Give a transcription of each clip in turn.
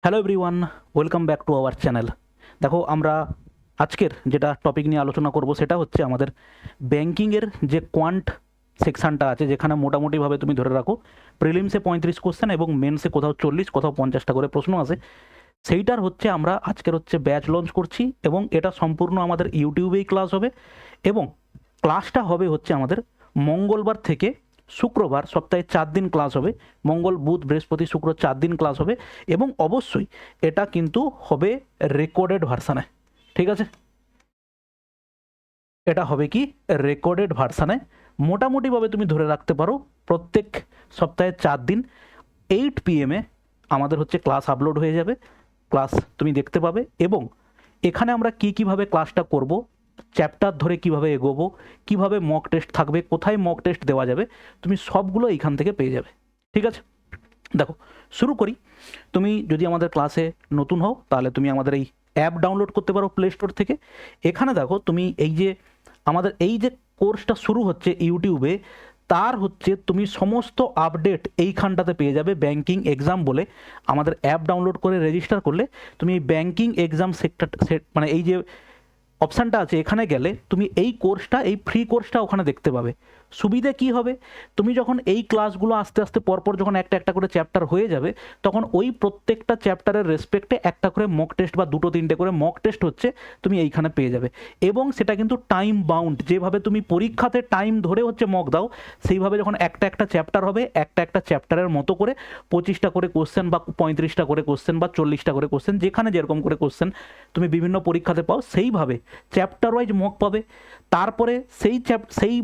Hello everyone, welcome back to our channel. দেখো, আমরা আজকের যেটা টপিক নিয়ে আলোচনা করব সেটা হচ্ছে আমাদের ব্যাংকিংয়ের যে কোয়ান্ট সেকশানটা আছে, যেখানে মোটামুটিভাবে তুমি ধরে রাখো প্রিলিমসে 35 কোশ্চেন এবং মেন্সে কোথাও 40 কোথাও 50টা করে প্রশ্ন আসে। সেইটার হচ্ছে আমরা আজকের হচ্ছে ব্যাচ লঞ্চ করছি এবং এটা সম্পূর্ণ আমাদের ইউটিউবেই ক্লাস হবে এবং ক্লাসটা হবে হচ্ছে আমাদের মঙ্গলবার থেকে শুক্রবার, সপ্তাহে 4 দিন ক্লাস হবে। মঙ্গল, বুধ, বৃহস্পতি, শুক্র 4 দিন ক্লাস হবে এবং অবশ্যই এটা কিন্তু হবে রেকর্ডেড ভার্সানে। ঠিক আছে, এটা হবে কি রেকর্ডেড ভার্সানে। মোটামুটিভাবে তুমি ধরে রাখতে পারো প্রত্যেক সপ্তাহে 4 দিন 8 PM আমাদের হচ্ছে ক্লাস আপলোড হয়ে যাবে। ক্লাস তুমি দেখতে পাবে এবং এখানে আমরা কীভাবে ক্লাসটা করব, চ্যাপ্টার ধরে কিভাবে এগোবো, কিভাবে মক টেস্ট থাকবে, কোথায় মক টেস্ট দেওয়া যাবে, তুমি সবগুলো এইখান থেকে পেয়ে যাবে। ঠিক আছে, দেখো শুরু করি। তুমি যদি আমাদের ক্লাসে নতুন হও তাহলে তুমি আমাদের এই অ্যাপ ডাউনলোড করতে পারো প্লে স্টোর থেকে। এখানে দেখো তুমি এই যে আমাদের এই যে কোর্সটা শুরু হচ্ছে ইউটিউবে, তার হচ্ছে তুমি সমস্ত আপডেট এইখানটাতে পেয়ে যাবে। ব্যাংকিং এক্সাম বলে আমাদের অ্যাপ ডাউনলোড করে রেজিস্টার করলে তুমি এই ব্যাংকিং এক্সাম মানে এই যে অপশানটা আছে, এখানে গেলে তুমি এই কোর্সটা, এই ফ্রি কোর্সটা ওখানে দেখতে পাবে। সুবিধে কি হবে, তুমি যখন এই ক্লাসগুলো আস্তে আস্তে পরপর যখন একটা একটা করে চ্যাপ্টার হয়ে যাবে, তখন ওই প্রত্যেকটা চ্যাপ্টারের রেসপেক্টে একটা করে মক টেস্ট বা দুটো তিনটে করে মক টেস্ট হচ্ছে তুমি এইখানে পেয়ে যাবে। এবং সেটা কিন্তু টাইম বাউন্ড, যেভাবে তুমি পরীক্ষাতে টাইম ধরে হচ্ছে মক দাও, সেইভাবে যখন একটা একটা চ্যাপ্টার হবে, একটা একটা চ্যাপ্টারের মতো করে 25টা করে কোশ্চেন বা 35টা করে কোশ্চেন বা 40টা করে কোশ্চেন, যেখানে যেরকম করে কোশ্চেন তুমি বিভিন্ন পরীক্ষাতে পাও, সেইভাবে চ্যাপ্টার ওয়াইজ মক পাবে। তারপরে সেই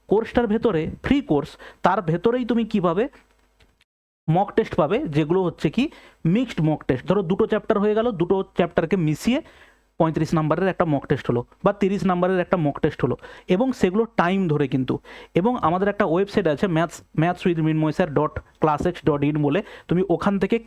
কোর্সটার ভেতরে ফ্রি কোর্স, তার ভেতরেই তুমি কিভাবে মক টেস্ট পাবে, যেগুলো হচ্ছে কি মিক্সড মক টেস্ট। ধরো দুটো চ্যাপ্টার হয়ে গেল, দুটো চ্যাপ্টারকে মিশিয়ে 35 নাম্বারের একটা মক টেস্ট হলো বা 30 নাম্বারের একটা মক টেস্ট হলো, এবং সেগুলো টাইম ধরে কিন্তু। এবং আমাদের একটা ওয়েবসাইট আছে maths with Mrinmoy sir .classx.in বলে, তুমি ওখান থেকে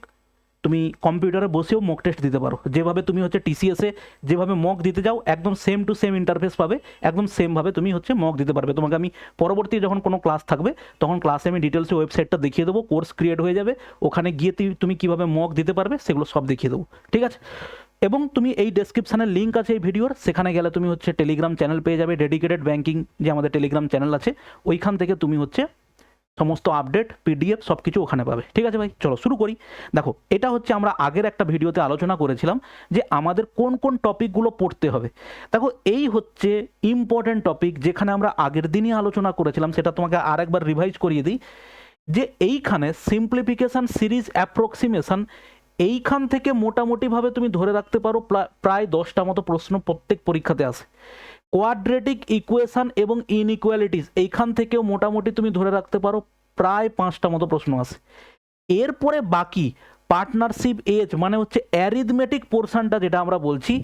তুমি কম্পিউটারে বসেও মক টেস্ট দিতে পারো। যেভাবে তুমি হচ্ছে টিসিএসে যেভাবে মক দিতে যাও, একদম সেম টু সেম ইন্টারফেস পাবে, একদম সেমভাবে তুমি হচ্ছে মক দিতে পারবে। তোমাকে আমি পরবর্তী যখন কোনো ক্লাস থাকবে তখন ক্লাসে আমি ডিটেলসে ওয়েবসাইটটা দেখিয়ে দেবো, কোর্স ক্রিয়েট হয়ে যাবে, ওখানে গিয়ে তুমি কীভাবে মক দিতে পারবে সেগুলো সব দেখিয়ে দেবো। ঠিক আছে, এবং তুমি এই ডেসক্রিপশানের লিঙ্ক আছে এই ভিডিওর, সেখানে গেলে তুমি হচ্ছে টেলিগ্রাম চ্যানেল পেয়ে যাবে, ডেডিকেটেড ব্যাংকিং যে আমাদের টেলিগ্রাম চ্যানেল আছে, ওইখান থেকে তুমি হচ্ছে সমস্ত আপডেট পিডিএফ সব কিছু ওখানে পাবে। ঠিক আছে ভাই, চলো শুরু করি। দেখো, এটা হচ্ছে আমরা আগের একটা ভিডিওতে আলোচনা করেছিলাম যে আমাদের কোন কোন টপিকগুলো পড়তে হবে। দেখো, এই হচ্ছে ইম্পর্ট্যান্ট টপিক, যেখানে আমরা আগের দিনই আলোচনা করেছিলাম, সেটা তোমাকে আরেকবার রিভাইজ করিয়ে দিই। যে এইখানে সিম্পলিফিকেশান, সিরিজ, অ্যাপ্রক্সিমেশান, এইখান থেকে মোটামুটিভাবে তুমি ধরে রাখতে পারো প্রায় 10টা মতো প্রশ্ন প্রত্যেক পরীক্ষাতে আসে। কোয়াড্রেটিক ইকুয়েশান এবং ইনইকুয়ালিটিস, এইখান থেকেও মোটামুটি তুমি ধরে রাখতে পারো প্রায় 5টা মতো প্রশ্ন আসে। এরপরে বাকি পার্টনারশিপ এজ, মানে হচ্ছে অ্যারিথমেটিক পোর্শনটা যেটা আমরা বলছি,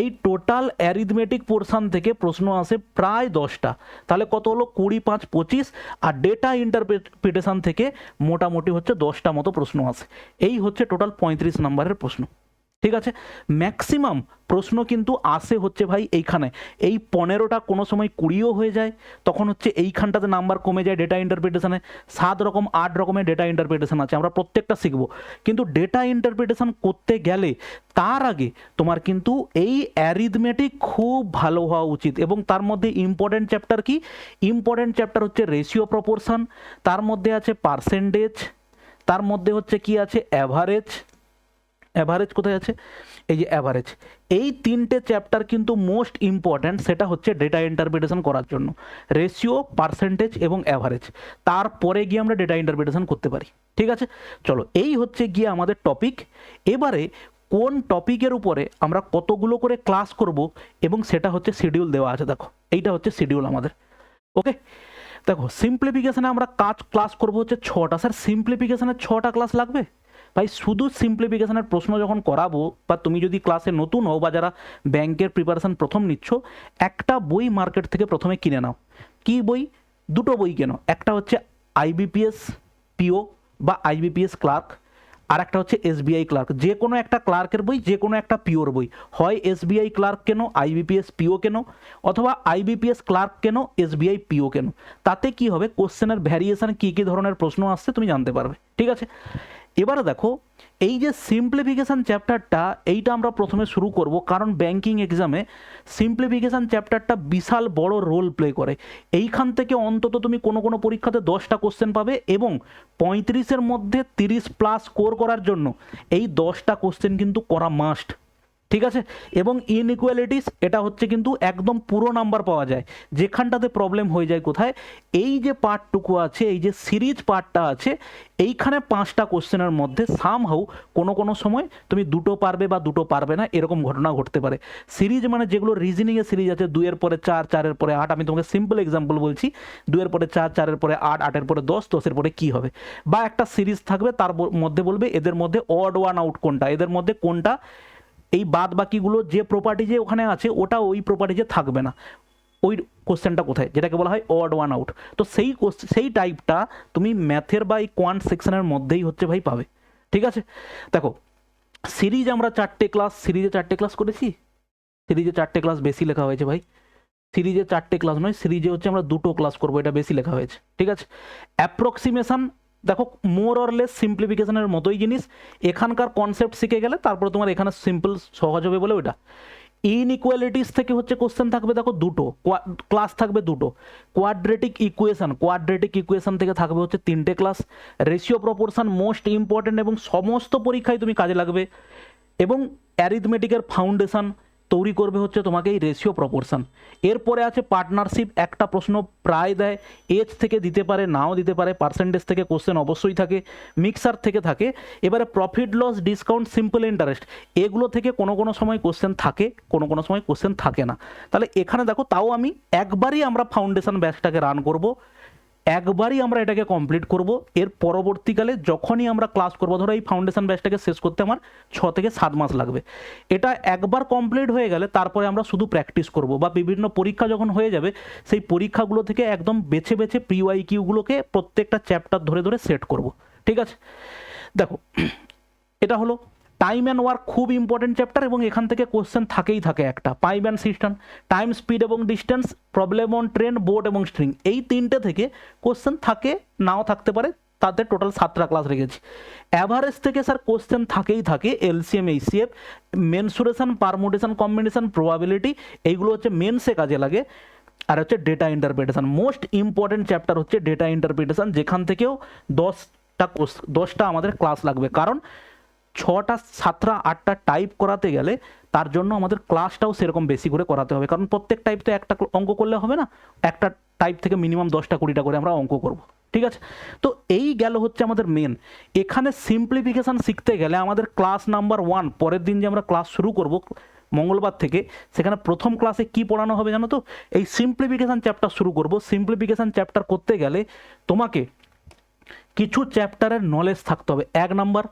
এই টোটাল অ্যারিথমেটিক পোর্শন থেকে প্রশ্ন আসে প্রায় 10টা। তাহলে কত হলো, 20, 5, 25। আর ডেটা ইন্টারপ্রিটেশন থেকে মোটামুটি হচ্ছে 10টা মতো প্রশ্ন আসে। এই হচ্ছে টোটাল 35 নাম্বারের প্রশ্ন। ঠিক আছে, ম্যাক্সিমাম প্রশ্ন কিন্তু আসে হচ্ছে ভাই এইখানে। এই 15টা কোনো সময় 20ও হয়ে যায়, তখন হচ্ছে এইখানটাতে নাম্বার কমে যায় ডেটা ইন্টারপ্রিটেশনে। 7 রকম 8 রকমের ডেটা ইন্টারপ্রিটেশন আছে, আমরা প্রত্যেকটা শিখবো। কিন্তু ডেটা ইন্টারপ্রিটেশন করতে গেলে তার আগে তোমার কিন্তু এই অ্যারিথমেটিক খুব ভালো হওয়া উচিত। এবং তার মধ্যে ইম্পর্টেন্ট চ্যাপ্টার কি, ইম্পর্টেন্ট চ্যাপ্টার হচ্ছে রেশিও প্রপোর্শন, তার মধ্যে আছে পার্সেন্টেজ, তার মধ্যে হচ্ছে কি আছে অ্যাভারেজ। অ্যাভারেজ কোথায় আছে, এই যে অ্যাভারেজ। এই 3টে চ্যাপ্টার কিন্তু মোস্ট ইম্পর্ট্যান্ট, সেটা হচ্ছে ডেটা ইন্টারপ্রিটেশন করার জন্য। রেশিও, পার্সেন্টেজ এবং অ্যাভারেজ, তারপরে গিয়ে আমরা ডেটা ইন্টারপ্রিটেশন করতে পারি। ঠিক আছে, চলো এই হচ্ছে গিয়ে আমাদের টপিক। এবারে কোন টপিকের উপরে আমরা কতগুলো করে ক্লাস করব এবং সেটা হচ্ছে শিডিউল দেওয়া আছে। দেখো, এইটা হচ্ছে শিডিউল আমাদের। ওকে, দেখো সিম্পলিফিকেশানে আমরা ক্লাস করব হচ্ছে 6টা। স্যার সিম্পলিফিকেশানের 6টা ক্লাস লাগবে? ভাই, শুধু সিম্পলিফিকেশানের প্রশ্ন যখন করাবো, বা তুমি যদি ক্লাসে নতুন হও বা যারা ব্যাংকের প্রিপারেশান প্রথম নিচ্ছ, একটা বই মার্কেট থেকে প্রথমে কিনে নাও। কি বই? দুটো বই কেনো, একটা হচ্ছে আইবিপিএস পিও বা আইবিপিএস ক্লার্ক, আর একটা হচ্ছে এসবিআই ক্লার্ক। যে কোনো একটা ক্লার্কের বই, যে কোনো একটা পিওর বই, হয় এসবিআই ক্লার্ক কেনো, আইবিপিএস পিও কেনো, অথবা আইবিপিএস ক্লার্ক কেনো, এসবিআই পিও কেনো। তাতে কি হবে, কোশ্চেনের ভ্যারিয়েশন কী কী ধরনের প্রশ্ন আসছে তুমি জানতে পারবে। ঠিক আছে, এবারে দেখো এই যে সিম্পলিফিকেশান চ্যাপ্টারটা, এইটা আমরা প্রথমে শুরু করব, কারণ ব্যাংকিং এক্সামে সিম্পলিফিকেশান চ্যাপ্টারটা বিশাল বড় রোল প্লে করে। এইখান থেকে অন্তত তুমি কোনো কোনো পরীক্ষাতে 10টা কোশ্চেন পাবে, এবং 35-এর মধ্যে 30+ স্কোর করার জন্য এই 10টা কোশ্চেন কিন্তু করা মাস্ট, ঠিক আছে। এবং ইনইকুয়ালিটিস, এটা হচ্ছে কিন্তু একদম পুরো নাম্বার পাওয়া যায়। যেখানটাতে প্রবলেম হয়ে যায় কোথায়, এই যে পার্টটুকু আছে, এই যে সিরিজ পার্টটা আছে, এইখানে 5টা কোশ্চেনের মধ্যে সামহাউ কোনো কোনো সময় তুমি 2টো পারবে বা 2টো পারবে না, এরকম ঘটনা ঘটতে পারে। সিরিজ মানে যেগুলো রিজনিংয়ের সিরিজ আছে, 2-এর পরে 4, 4-এর পরে 8, আমি তোমাকে সিম্পল এক্সাম্পল বলছি, 2-এর পরে 4, 4-এর পরে 8, 8-এর পরে 10, 10-এর পরে কী হবে, বা একটা সিরিজ থাকবে তার মধ্যে বলবে এদের মধ্যে অড ওয়ান আউট কোনটা, এদের মধ্যে কোনটা এই বাদ বাকিগুলো যে প্রপার্টিজে ওখানে আছে ওটা ওই প্রপার্টিজে থাকবে না, ওই কোশ্চেনটা কোথায়, যেটাকে বলা হয় অড ওয়ান আউট। তো সেই টাইপটা তুমি ম্যাথের বা এই কোয়ান্ট সেকশনের মধ্যেই হচ্ছে ভাই পাবে, ঠিক আছে। দেখো সিরিজ আমরা 4টে ক্লাস, সিরিজে 4টে ক্লাস করেছি, সিরিজে 4টে ক্লাস বেশি লেখা হয়েছে ভাই, সিরিজে 4টে ক্লাস নয়, সিরিজে হচ্ছে আমরা 2টো ক্লাস করবো, এটা বেশি লেখা হয়েছে, ঠিক আছে। অ্যাপ্রক্সিমেশন দেখো মোর অর লেস সিম্পলিফিকেশনের মতোই জিনিস, এখানকার কনসেপ্ট শিখে গেলে তারপরে তোমার এখানে সিম্পল সহজ হবে বলে ওইটা। ইনইকুয়ালিটিস থেকে হচ্ছে কোশ্চেন থাকবে দেখো 2টো, ক্লাস থাকবে 2টো। কোয়াড্রেটিক ইকুয়েশন থেকে থাকবে হচ্ছে 3টে class. Ratio proportion most important এবং সমস্ত পরীক্ষায় তুমি কাজে লাগবে। এবং অ্যারিথমেটিকের ফাউন্ডেশন তৈরি করবে হচ্ছে তোমাকে এই রেশিও প্রপোর্শন। এরপরে আছে পার্টনারশিপ, একটা প্রশ্ন প্রায় দেয়, এজ থেকে দিতে পারে নাও দিতে পারে, পার্সেন্টেজ থেকে কোশ্চেন অবশ্যই থাকে, মিক্সার থেকে থাকে। এবারে profit loss discount simple interest, এগুলো থেকে কোনো কোনো সময় কোশ্চেন থাকে, কোনো কোনো সময় কোশ্চেন থাকে না। তাহলে এখানে দেখো তাও আমি একবারই আমরা ফাউন্ডেশন ব্যাচটাকে রান করব, একবারই আমরা এটাকে কমপ্লিট করব। এর পরবর্তীকালে যখনই আমরা ক্লাস করবো, ধরো এই ফাউন্ডেশন ব্যাচটাকে শেষ করতে আমার 6 থেকে 7 মাস লাগবে, এটা একবার কমপ্লিট হয়ে গেলে তারপরে আমরা শুধু প্র্যাকটিস করব, বা বিভিন্ন পরীক্ষা যখন হয়ে যাবে সেই পরীক্ষাগুলো থেকে একদম বেছে বেছে PYQ-গুলোকে প্রত্যেকটা চ্যাপ্টার ধরে ধরে সেট করব, ঠিক আছে। দেখো এটা হলো টাইম অ্যান্ড ওয়ার্ক, খুব ইম্পর্টেন্ট চ্যাপ্টার, এবং এখান থেকে কোশ্চেন থাকেই থাকে একটা। Pipe and system, time, speed এবং distance, problem on train, boat এবং স্ট্রিং, এই 3টে থেকে কোশ্চেন থাকে, নাও থাকতে পারে, তাতে টোটাল 7টা ক্লাস রেখেছি। অ্যাভারেজ থেকে স্যার কোশ্চেন থাকেই থাকে, LCM, HCF, mensuration, permutation, combination, probability, এইগুলো হচ্ছে মেনসে কাজে লাগে। আর হচ্ছে data interpretation, most important chapter হচ্ছে ডেটা ইন্টারপ্রিটেশন, যেখান থেকেও 10টা আমাদের ক্লাস লাগবে, কারণ 6টা 7টা 8টা টাইপ করাতে গেলে তার জন্য আমাদের ক্লাসটাও সেরকম বেশি করে করাতে হবে, কারণ প্রত্যেক টাইপ তো একটা অঙ্ক করলে হবে না, একটা টাইপ থেকে মিনিমাম 10টা 20টা করে আমরা অঙ্ক করব, ঠিক আছে। তো এই গেল হচ্ছে আমাদের মেন। এখানে সিম্পলিফিকেশান শিখতে গেলে আমাদের ক্লাস নাম্বার 1, পরের দিন যে আমরা ক্লাস শুরু করব মঙ্গলবার থেকে, সেখানে প্রথম ক্লাসে কি পড়ানো হবে জানো তো, এই সিম্পলিফিকেশান চ্যাপ্টার শুরু করব। সিম্পলিফিকেশান চ্যাপ্টার করতে গেলে তোমাকে কিছু চ্যাপ্টারের নলেজ থাকতে হবে। 1 নাম্বার,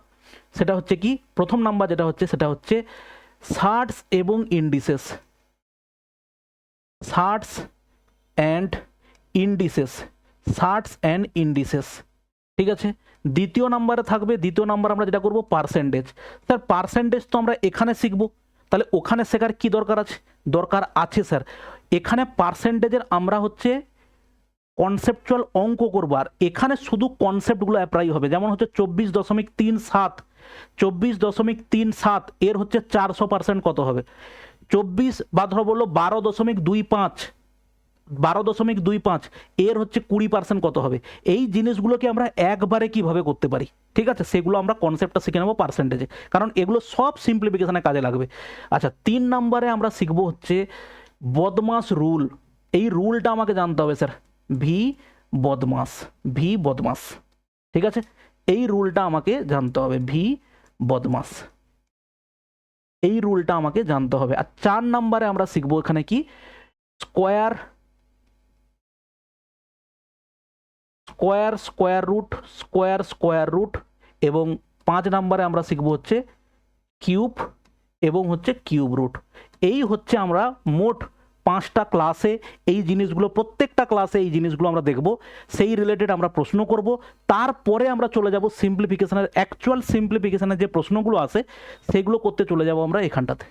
সেটা হচ্ছে কি, প্রথম নাম্বার যেটা হচ্ছে সেটা হচ্ছে শার্টস এবং indices, surds and indices, surds and indices, ঠিক আছে। দ্বিতীয় নাম্বারে থাকবে, দ্বিতীয় নাম্বার আমরা যেটা করব পার্সেন্টেজ। স্যার পার্সেন্টেজ তো আমরা এখানে শিখবো, তাহলে ওখানে শেখার কি দরকার আছে? দরকার আছে স্যার, এখানে পার্সেন্টেজের আমরা হচ্ছে কনসেপচুয়াল অঙ্ক করবো, আর এখানে শুধু কনসেপ্টগুলো অ্যাপ্লাই হবে। যেমন হচ্ছে 24.37, 24.37 এর হচ্ছে 400% কত হবে, 24 বা ধরো বললো 12.25, 12.25 এর হচ্ছে 20% কত হবে। এই জিনিসগুলোকে আমরা একবারে কিভাবে করতে পারি, ঠিক আছে, সেগুলো আমরা কনসেপ্টটা শিখে নেবো পার্সেন্টেজে, কারণ এগুলো সব সিম্পলিফিকেশনে কাজে লাগবে। আচ্ছা 3 নম্বরে আমরা শিখবো হচ্ছে বদমাস রুল। এই রুলটা আমাকে জানতে হবে স্যার, ভি বদমাস, ঠিক আছে, এই রুলটা আমাকে জানতে হবে, ভি বদমাস, এই রুলটা আমাকে জানতে হবে। আর 4 নম্বরে আমরা শিখবো এখানে কি, স্কোয়ার রুট, এবং 5 নম্বরে আমরা শিখবো হচ্ছে কিউব এবং হচ্ছে কিউব রুট। এই হচ্ছে আমরা মোট 5টা ক্লাসে এই জিনিসগুলো, প্রত্যেকটা ক্লাসে এই জিনিসগুলো আমরা দেখব, সেই রিলেটেড আমরা প্রশ্ন করব। তারপরে আমরা চলে যাব সিম্পলিফিকেশনের, অ্যাকচুয়াল সিম্পলিফিকেশনের যে প্রশ্নগুলো আছে সেগুলো করতে চলে যাব আমরা এখানটাতে,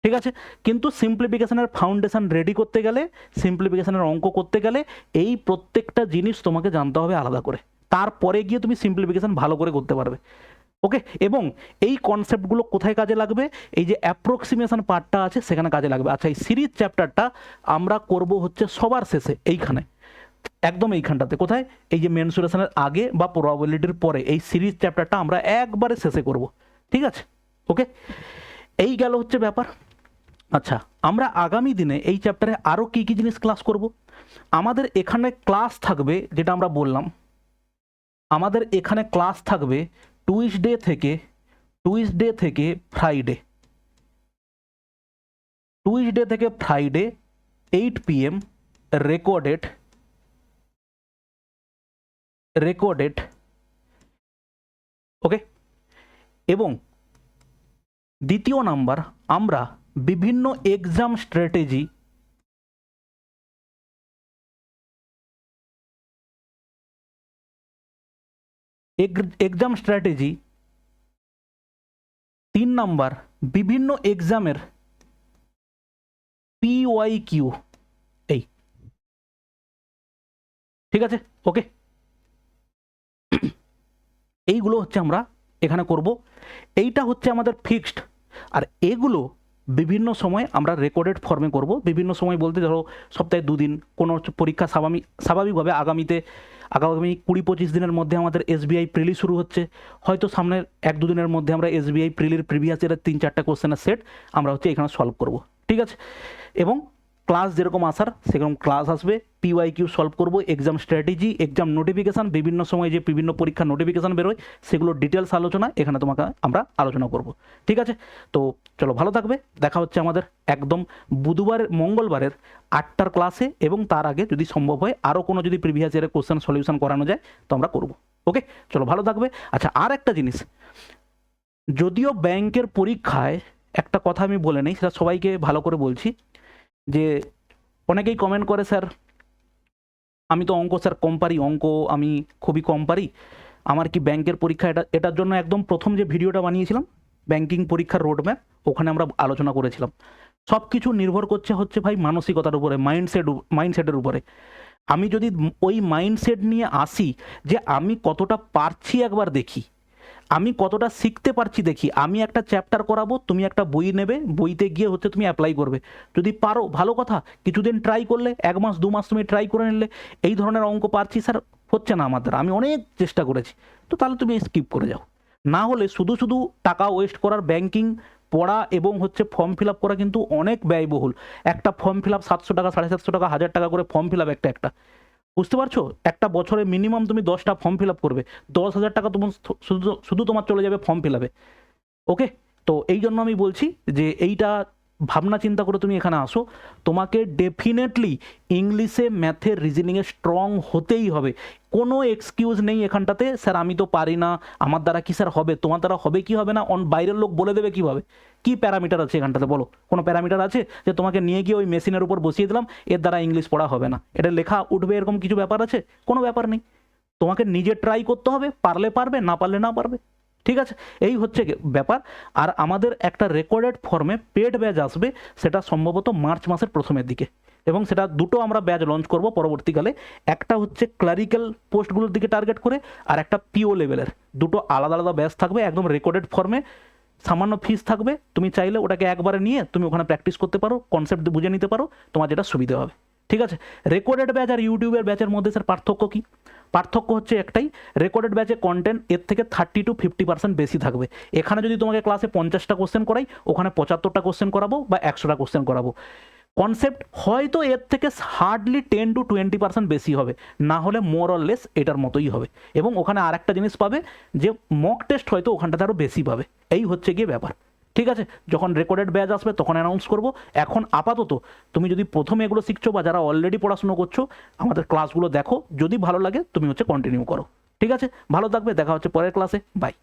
ঠিক আছে। কিন্তু সিম্পলিফিকেশনের ফাউন্ডেশন রেডি করতে গেলে, সিম্পলিফিকেশনের অঙ্ক করতে গেলে এই প্রত্যেকটা জিনিস তোমাকে জানতে হবে আলাদা করে, তারপরে গিয়ে তুমি সিম্পলিফিকেশন ভালো করে করতে পারবে, ওকে, এবং এই কনসেপ্টগুলো কোথায় কাজে লাগবে, এই যে অ্যাপ্রক্সিমেশন পার্টটা আছে সেখানে কাজে লাগবে। আচ্ছা, এই সিরিজ চ্যাপ্টারটা আমরা করব হচ্ছে সবার শেষে, এইখানে একদম এইখানটাতে, কোথায়, এই যে মেনসুরেশনের আগে বা প্রবাবিলিটির পরে, এই সিরিজ চ্যাপ্টারটা আমরা একবারে শেষে করব, ঠিক আছে? ওকে, এই গেল হচ্ছে ব্যাপার। আচ্ছা, আমরা আগামী দিনে এই চ্যাপ্টারে আরও কী কী জিনিস ক্লাস করব? আমাদের এখানে ক্লাস থাকবে, যেটা আমরা বললাম, আমাদের এখানে ক্লাস থাকবে টুইসডে থেকে ফ্রাইডে, টুইসডে থেকে ফ্রাইডে 8 PM রেকর্ডেড, ওকে। এবং দ্বিতীয় নাম্বার, আমরা বিভিন্ন exam strategy, exam strategy 3 number, বিভিন্ন এক্সামের PYQ, এই, ঠিক আছে? ওকে, এইগুলো হচ্ছে আমরা এখানে করব, এইটা হচ্ছে আমাদের ফিক্সড। আর এগুলো বিভিন্ন সময় আমরা রেকর্ডেড ফর্মে করব। বিভিন্ন সময় বলতে ধরো সপ্তাহে 2 দিন, কোনো পরীক্ষা স্বাভাবিকভাবে আগামী 20-25 দিনের মধ্যে আমাদের SBI প্রিলি শুরু হচ্ছে, হয়তো সামনের 1-2 দিনের মধ্যে আমরা SBI প্রিলির প্রিভিয়াস ইয়ারের 3-4টা কোশ্চেনের সেট আমরা হচ্ছে এখানে সলভ করব, ঠিক আছে? এবং ক্লাস যেরকম আসার সেরকম ক্লাস আসবে, PYQ সলভ করব, এক্সাম স্ট্র্যাটেজি, এক্সাম নোটিফিকেশান, বিভিন্ন সময় যে বিভিন্ন পরীক্ষার নোটিফিকেশান বেরোয় সেগুলো ডিটেলস আলোচনা এখানে তোমাকে আমরা আলোচনা করব, ঠিক আছে? তো চলো, ভালো থাকবে, দেখা হচ্ছে আমাদের একদম মঙ্গলবারের 8টার ক্লাসে, এবং তার আগে যদি সম্ভব হয় আরও কোনো যদি প্রিভিয়াস ইয়ারের কোশ্চেন সলিউশন করানো যায় তো আমরা করব, ওকে? চলো, ভালো থাকবে। আচ্ছা, আর একটা জিনিস, যদিও ব্যাংকের পরীক্ষায় একটা কথা আমি বলে নেই, সেটা সবাইকে ভালো করে বলছি, যে অনেকেই কমেন্ট করে, স্যার আমি তো অঙ্ক স্যার কম পারি, অঙ্ক আমি খুবই কম পারি, আমার কি ব্যাংকের পরীক্ষা, এটার জন্য একদম প্রথম যে ভিডিওটা বানিয়েছিলাম ব্যাংকিং পরীক্ষার রোডম্যাপ, ওখানে আমরা আলোচনা করেছিলাম। সব কিছু নির্ভর করছে হচ্ছে ভাই মানসিকতার উপরে, মাইন্ডসেটের উপরে। আমি যদি ওই মাইন্ডসেট নিয়ে আসি যে আমি কতটা পারছি একবার দেখি, আমি কতটা শিখতে পারছি দেখি, আমি একটা চ্যাপ্টার করাবো, তুমি একটা বই নেবে, বইতে গিয়ে হচ্ছে তুমি অ্যাপ্লাই করবে, যদি পারো ভালো কথা, কিছুদিন ট্রাই করলে, 1 মাস 2 মাস তুমি ট্রাই করে নিলে, এই ধরনের অঙ্ক পারছি স্যার, হচ্ছে না আমার দ্বারা, আমি অনেক চেষ্টা করেছি, তো তাহলে তুমি স্কিপ করে যাও। না হলে শুধু শুধু টাকা ওয়েস্ট করার, ব্যাংকিং পড়া এবং হচ্ছে ফর্ম ফিল আপ করা কিন্তু অনেক ব্যয়বহুল। একটা ফর্ম ফিল আপ 700 টাকা, 750 টাকা, 1000 টাকা করে ফর্ম ফিল আপ একটা, বুঝতে পারছো? একটা বছরে মিনিমাম তুমি 10টা ফর্ম ফিল আপ করবে, 10,000 টাকা তোমার শুধু তোমার চলে যাবে ফর্ম ফিল আপে, ওকে? তো এই জন্য আমি বলছি যে এইটা ভাবনা চিন্তা করে তুমি এখানে আসো, তোমাকে ডেফিনেটলি ইংলিশে, ম্যাথে, রিজনিংয়ে স্ট্রং হতেই হবে। কোনো এক্সকিউজ নেই এখানটাতে, স্যার আমি তো পারি না, আমার দ্বারা কি স্যার হবে, তোমার দ্বারা হবে কি হবে না বাইরের লোক বলে দেবে কীভাবে? কী প্যারামিটার আছে এখানটাতে বলো? কোনো প্যারামিটার আছে যে তোমাকে নিয়ে গিয়ে ওই মেশিনের উপর বসিয়ে দিলাম, এর দ্বারা ইংলিশ পড়া হবে না, এটা লেখা উঠবে, এরকম কিছু ব্যাপার আছে? কোনো ব্যাপার নেই, তোমাকে নিজে ট্রাই করতে হবে, পারলে পারবে, না পারলে না পারবে, ঠিক আছে? এই হচ্ছে ব্যাপার। আর আমাদের একটা রেকর্ডেড ফর্মে পেড ব্যাচ আসবে, সেটা সম্ভবত মার্চ মাসের প্রথমের দিকে, এবং সেটা দুটো আমরা ব্যাচ লঞ্চ করব পরবর্তীকালে। একটা হচ্ছে ক্লারিক্যাল পোস্টগুলোর দিকে টার্গেট করে, আর একটা পিও লেভেলের, দুটো আলাদা আলাদা ব্যাচ থাকবে একদম রেকর্ডেড ফর্মে, সামান্য ফিস থাকবে, তুমি চাইলে ওটাকে একবারে নিয়ে তুমি ওখানে প্র্যাকটিস করতে পারো, কনসেপ্ট বুঝে নিতে পারো, তোমার যেটা সুবিধা হবে, ঠিক আছে? রেকর্ডেড ব্যাচ আর ইউটিউবের ব্যাচের মধ্যে স্যার পার্থক্য কী? পার্থক্য হচ্ছে একটাই, রেকর্ডেড ব্যাচে কন্টেন্ট এর থেকে 30-50% বেশি থাকবে। এখানে যদি তোমাকে ক্লাসে 50টা কোশ্চেন করাই, ওখানে 75টা কোশ্চেন করাবো বা 100টা কোশ্চেন করাবো। কনসেপ্ট হয়তো এর থেকে হার্ডলি 10-20% বেশি হবে, না হলে মোর অর লেস এটার মতোই হবে। এবং ওখানে আর একটা জিনিস পাবে, যে মক টেস্ট হয়তো ওখানটাতে আরও বেশি পাবে। এই হচ্ছে গিয়ে ব্যাপার, ঠিক আছে? যখন রেকর্ডেড ব্যাচ আসবে তখন অ্যানাউন্স করব। এখন আপাতত তুমি যদি প্রথমে এগুলো শিখছো বা যারা অলরেডি পড়াশুনো করছো, আমাদের ক্লাসগুলো দেখো, যদি ভালো লাগে তুমি হচ্ছে কন্টিনিউ করো, ঠিক আছে? ভালো থাকবে, দেখা হচ্ছে পরের ক্লাসে, বাই।